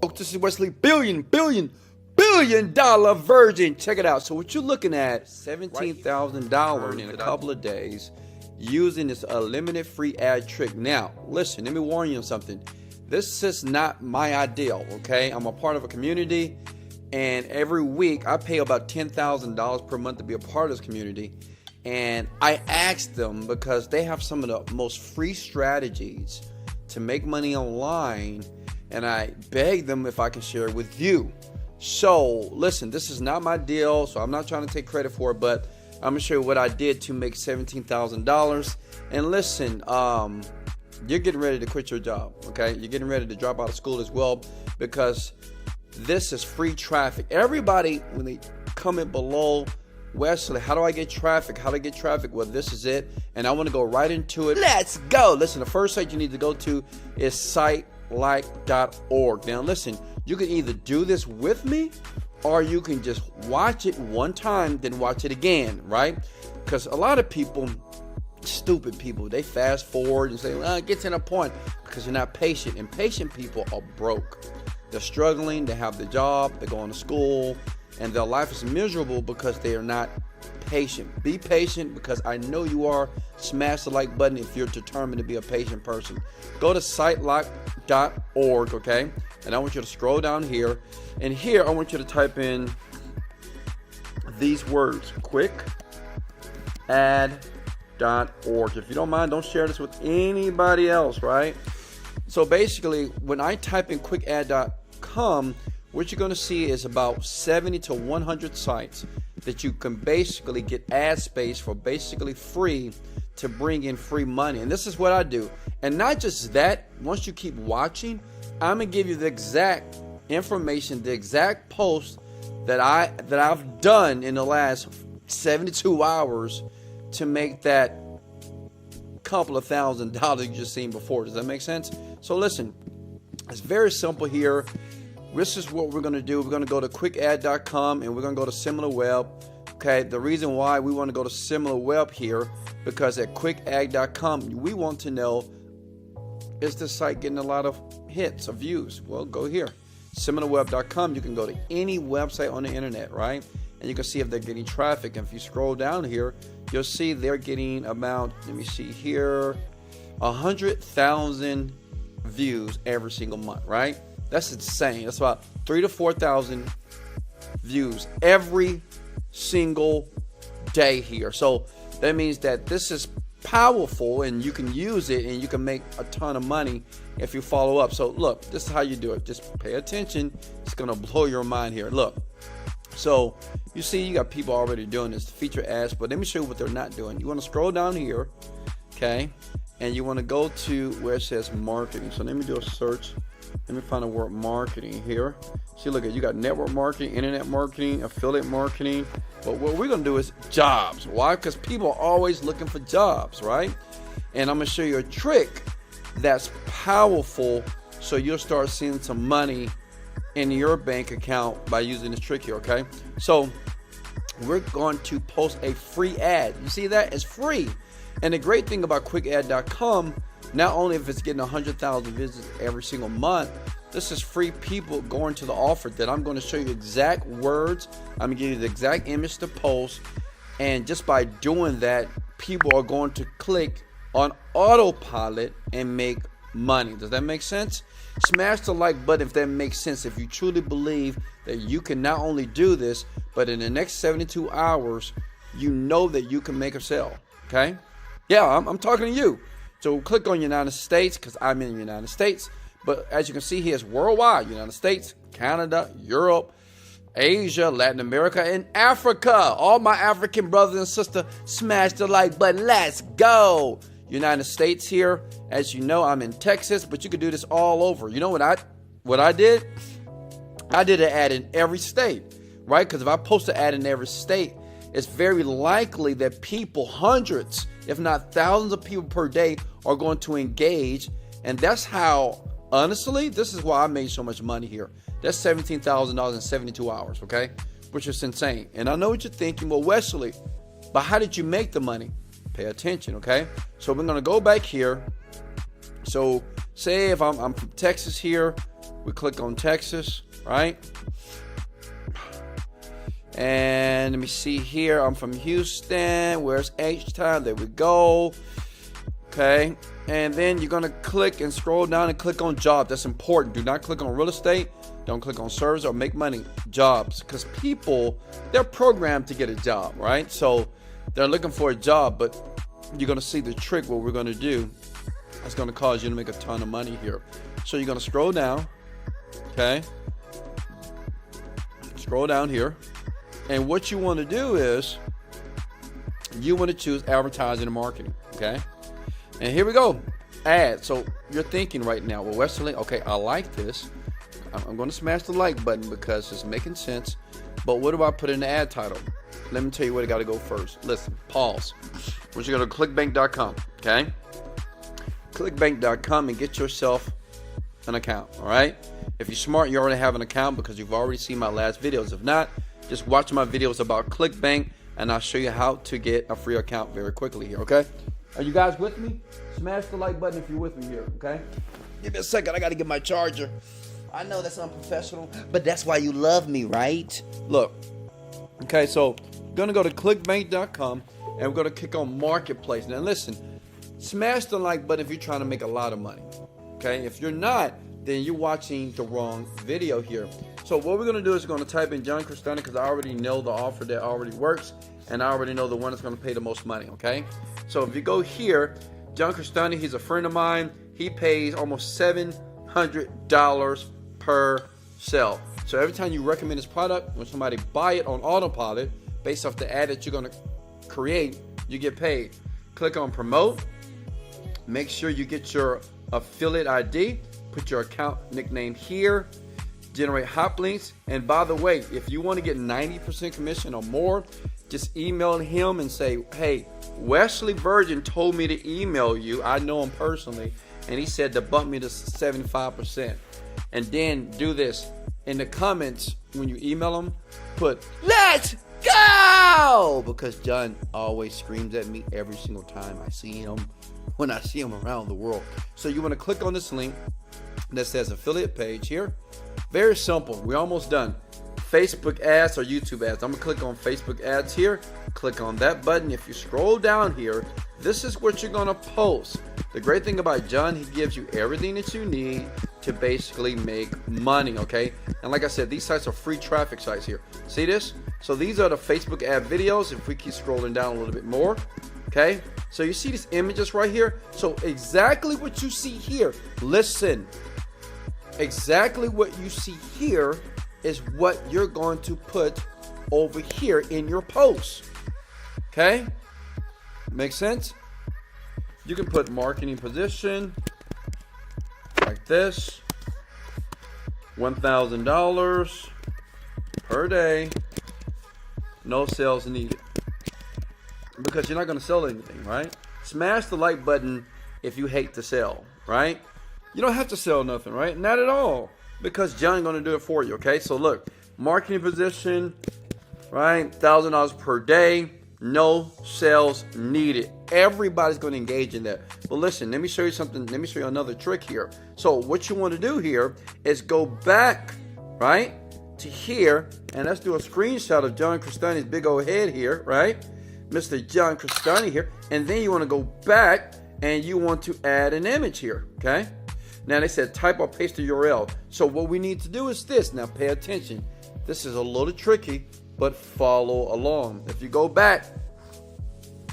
Folks, this is Wesley billion dollar virgin. Check it out. So what you're looking at, $17,000 in a couple of days using this unlimited free ad trick. Now, listen, let me warn you on something. This is not my ideal, okay? I'm a part of a community, and every week I pay about $10,000 per month to be a part of this community. And I asked them because they have some of the most free strategies to make money online, and I begged them if I can share it with you. So listen, this is not my deal, so I'm not trying to take credit for it, but I'm gonna show you what I did to make $17,000. And listen, you're getting ready to quit your job, okay? You're getting ready to drop out of school as well, because this is free traffic. Everybody, when they comment below, Wesley, how do I get traffic? How do I get traffic? Well, this is it, and I want to go right into it. Let's go. Listen, the first site you need to go to is sitelike.org. Now, listen, you can either do this with me, or you can just watch it one time, then watch it again, right? Because a lot of people, stupid people, they fast forward and say, well, get to the point, because you're not patient. And patient people are broke. They're struggling. They have the job. They're going to school. And their life is miserable because they are not patient. Be patient, because I know you are. Smash the like button if you're determined to be a patient person. Go to sitelike.org, okay? And I want you to scroll down here. And here I want you to type in these words: quickad.org. If you don't mind, don't share this with anybody else, right? So basically, when I type in quickad.com, what you're going to see is about 70 to 100 sites that you can basically get ad space for basically free to bring in free money. And this is what I do. And not just that, once you keep watching, I'm going to give you the exact information, the exact post that I've done in the last 72 hours to make that couple of $1,000s you just seen before. Does that make sense? So listen, it's very simple here. This is what we're going to do. We're going to go to quickad.com and we're going to go to SimilarWeb. Okay, the reason why we want to go to SimilarWeb here, because at quickad.com we want to know, is this site getting a lot of hits or views? Well, go here. SimilarWeb.com. You can go to any website on the internet, right? And you can see if they're getting traffic. And if you scroll down here, you'll see they're getting about, let me see here, 100,000 views every single month, right? That's insane. That's about 3,000 to 4,000 views every single day here. So that means that this is powerful, and you can use it, and you can make a ton of money if you follow up. So look, this is how you do it. Just pay attention. It's going to blow your mind here. Look. So you see, you got people already doing this, feature ads, but let me show you what they're not doing. You want to scroll down here, okay? And you want to go to where it says marketing. So let me do a search. Let me find the word marketing here. See, look at, you got network marketing, internet marketing, affiliate marketing. But what we're going to do is jobs. Why? Because people are always looking for jobs, right? And I'm going to show you a trick that's powerful, so you'll start seeing some money in your bank account by using this trick here, okay? So we're going to post a free ad. You see that? It's free. And the great thing about quickad.com, not only if it's getting 100,000 visits every single month, this is free people going to the offer that I'm going to show you exact words. I'm going to give you the exact image to post. And just by doing that, people are going to click on autopilot and make money. Does that make sense? Smash the like button if that makes sense. If you truly believe that you can not only do this, but in the next 72 hours, you know that you can make a sale. Okay? Yeah, I'm talking to you. So click on United States, because I'm in the United States. But as you can see here, it's worldwide. United States, Canada, Europe, Asia, Latin America, and Africa. All my African brothers and sisters, smash the like button. Let's go. United States here. As you know, I'm in Texas, but you could do this all over. You know what I did? I did an ad in every state, right? Because if I post an ad in every state, it's very likely that people, hundreds, if not thousands of people per day, are going to engage. And that's how, honestly, this is why I made so much money here. That's $17,000 in 72 hours, okay? Which is insane. And I know what you're thinking, well, Wesley, but how did you make the money? Pay attention, okay? So we're going to go back here. So say if I'm from Texas here, We click on Texas, right? And let me see here. I'm from Houston. Where's H-Town? There we go. Okay. And then you're going to click and scroll down and click on job. That's important. Do not click on real estate. Don't click on service or make money. Jobs. Because people, they're programmed to get a job, right? So they're looking for a job, but you're going to see the trick. What we're going to do is going to cause you to make a ton of money here. So you're going to scroll down. Okay. Scroll down here. And what you want to do is you want to choose advertising and marketing. Okay. And here we go. Add. So you're thinking right now, well, Wesley, okay, I like this. I'm going to smash the like button because it's making sense. But what do I put in the ad title? Let me tell you where I got to go first. Listen, pause. We're just going to clickbank.com. Okay. Clickbank.com and get yourself an account. All right. If you're smart, you already have an account because you've already seen my last videos. If not, just watch my videos about ClickBank and I'll show you how to get a free account very quickly here, okay? Are you guys with me? Smash the like button if you're with me here, okay? Give me a second. I got to get my charger. I know that's unprofessional, but that's why you love me, right? Look, okay, so I'm going to go to clickbank.com and we're going to click on Marketplace. Now, listen, smash the like button if you're trying to make a lot of money, okay? If you're not, then you're watching the wrong video here. So what we're going to do is we're going to type in John Crestani because I already know the offer that already works and I already know the one that's going to pay the most money, okay? So if you go here, John Crestani, he's a friend of mine. He pays almost $700 per sale. So every time you recommend his product, when somebody buy it on autopilot, based off the ad that you're going to create, you get paid. Click on promote. Make sure you get your affiliate ID. Put your account nickname here. Generate hot links. And by the way, if you want to get 90% commission or more, just email him and say, hey, Wesley Virgin told me to email you. I know him personally. And he said to bump me to 75%. And then do this. In the comments, when you email him, put, let's go! Because John always screams at me every single time I see him, when I see him around the world. So you want to click on this link that says affiliate page here. Very simple. We're almost done. Facebook ads or YouTube ads. I'm going to click on Facebook ads here. Click on that button. If you scroll down here, this is what you're going to post. The great thing about John, he gives you everything that you need to basically make money, okay? And like I said, these sites are free traffic sites here. See this? So these are the Facebook ad videos. If we keep scrolling down a little bit more, okay? So you see these images right here? So exactly what you see here, listen. Exactly what you see here is what you're going to put over here in your post. Okay? Make sense? You can put marketing position like this. $1,000 per day. No sales needed. Because you're not going to sell anything, right? Smash the like button if you hate to sell, right? You don't have to sell nothing, right? Not at all. Because John's going to do it for you, okay? So look, marketing position, right? $1,000 per day. No sales needed. Everybody's going to engage in that. But listen, let me show you something. Let me show you another trick here. So what you want to do here is go back, right, to here. And let's do a screenshot of John Crestani's big old head here, right? Mr. John Crestani here. And then you want to go back and you want to add an image here, okay? Now they said type or paste the URL. So what we need to do is this. Now pay attention. This is a little tricky, but follow along. If you go back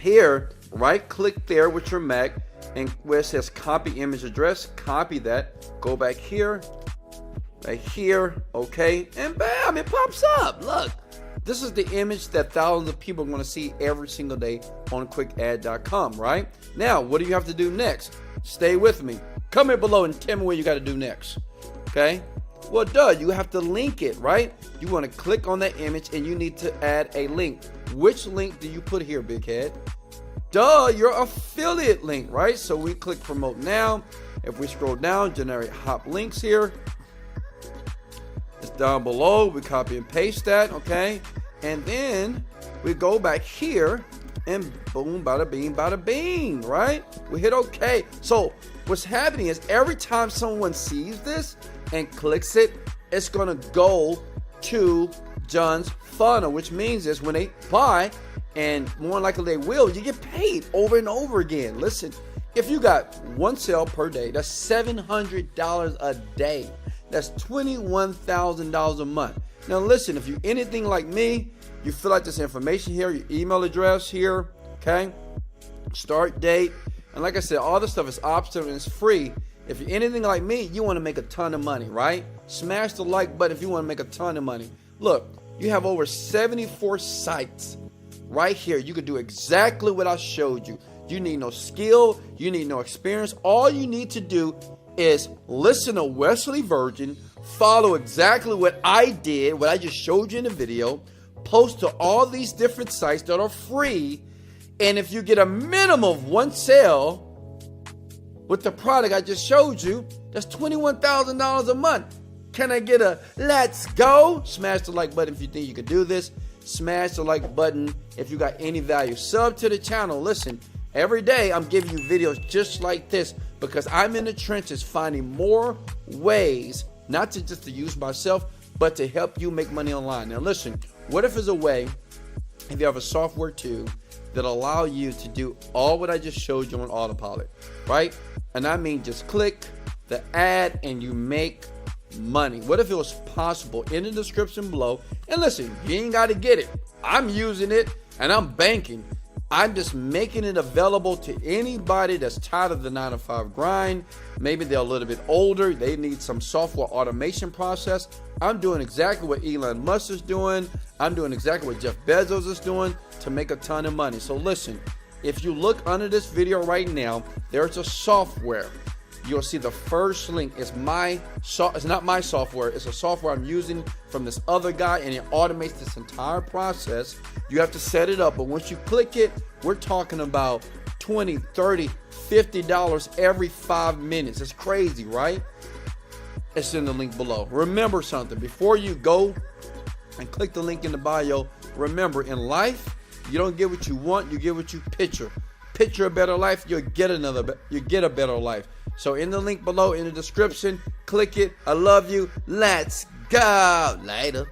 here, right click there with your Mac and where it says copy image address, copy that. Go back here, right here, okay, and bam, it pops up. Look, this is the image that thousands of people are going to see every single day on quickad.com, right? Now, what do you have to do next? Stay with me. Come here below and tell me what you got to do next, okay? Well, you have to link it, right? You want to click on that image and you need to add a link. Which link do you put here, big head? Your affiliate link, right? So we click promote now. If we scroll down, generate hop links here. It's down below. We copy and paste that, okay? And then we go back here and boom, bada bing, right? We hit okay. So what's happening is every time someone sees this, and clicks it, it's going to go to John's funnel, which means is when they buy, and more likely they will, you get paid over and over again. Listen, if you got one sale per day, that's $700 a day. That's $21,000 a month. Now listen, if you're anything like me, you fill out this information here, your email address here, okay? Start date. And like I said, all this stuff is optional and it's free. If you're anything like me, you want to make a ton of money, right? Smash the like button if you want to make a ton of money. Look, you have over 74 sites right here. You can do exactly what I showed you. You need no skill. You need no experience. All you need to do is listen to Wesley Virgin, follow exactly what I did, what I just showed you in the video, post to all these different sites that are free, and if you get a minimum of one sale with the product I just showed you, that's $21,000 a month. Can I get a let's go? Smash the like button if you think you can do this. Smash the like button if you got any value. Sub to the channel. Listen, every day I'm giving you videos just like this because I'm in the trenches finding more ways, not to just to use myself, but to help you make money online. Now listen, what if there's a way, if you have a software too, that allow you to do all what I just showed you on autopilot, right? And I mean just click the ad and you make money. What if it was possible? In the description below. And listen, you ain't got to get it. I'm using it and I'm banking. I'm just making it available to anybody that's tired of the 9-to-5 grind. Maybe they're a little bit older. They need some software automation process. I'm doing exactly what Elon Musk is doing. I'm doing exactly what Jeff Bezos is doing to make a ton of money. So listen, if you look under this video right now, there's a software. You'll see the first link. It's not my software. It's a software I'm using from this other guy, and it automates this entire process. You have to set it up, but once you click it, we're talking about $20, $30, $50 every 5 minutes. It's crazy, right? It's in the link below. Remember something. Before you go and click the link in the bio, remember, in life, you don't get what you want, you get what you picture. Picture a better life, you'll get a better life. So in the link below, in the description, click it. I love you. Let's go. Later.